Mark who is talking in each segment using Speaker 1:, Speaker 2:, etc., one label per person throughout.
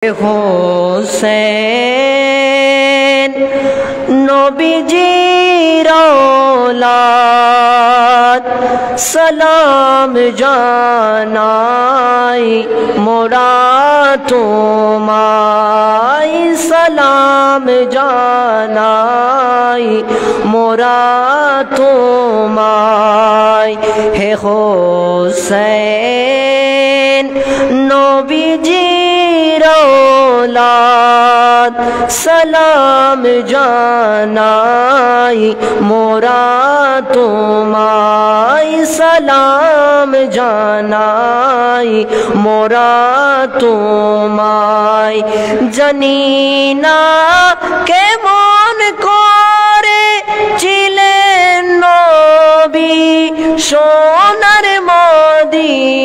Speaker 1: হোসেন নবীজির औलाद সালাম জানাই মোরা তোমায় সালাম জানাই মোরা তোমায় হে হোসেন নবীজির औलाद সালাম জানাই মোরা তোমায় সালাম জানাই মোরা তোমায় জানি না কেমন করে ছিলেন নবী সোনার মদিনায়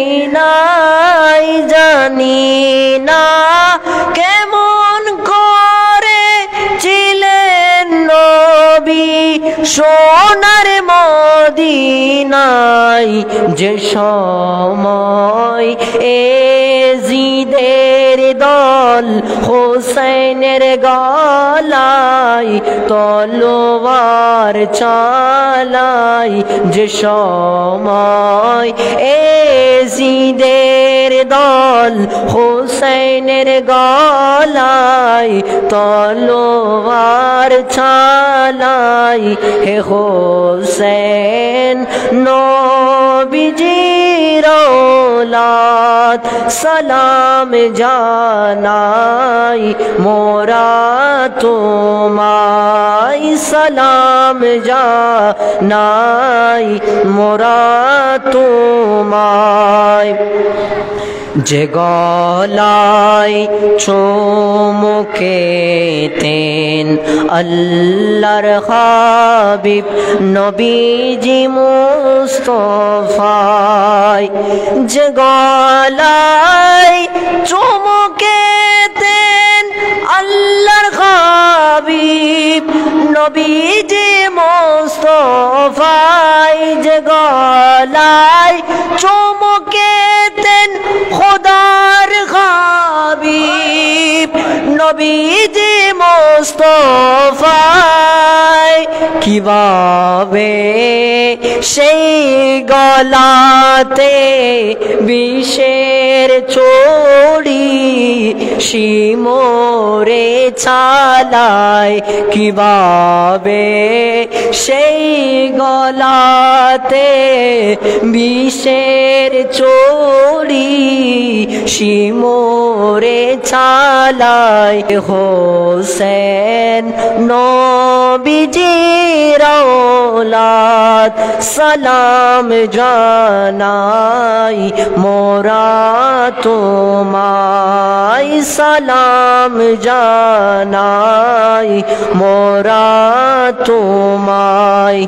Speaker 1: জানি না কেমন করে ছিলেন নবী সোনার মদিনায় যে সময় এজিদের দল হোসেনের গলায় তলোয়ার চালাই যে সময় এজিদের দল হোসেনের গলায় তলোয়ার চালাই হে হোসেন নবীজির औलाद সালাম জানাই মোরা তোমায় সালাম জানাই মোরা তোমায় যে গলায় চুমুকেতেন আল্লাহর হাবিব নবীজি মুস্তাফায় যে গলায় চুমুকেতেন আল্লাহর হাবিব নবীজি মুস্তাফায় যে গলায় চুমুকেতেন খোদার হাবিব নবীজি মুস্তাফায় কিভাবে সেই গলাতে বিষের চড়ি শিমরে চালায় কিভাবে সেই গলাতে বিষের চড়ি শিমরে চালায় হোসেন নবীজির औलाद সালাম জানাই মোরা তোমায় সালাম জানাই মোরা তোমায়।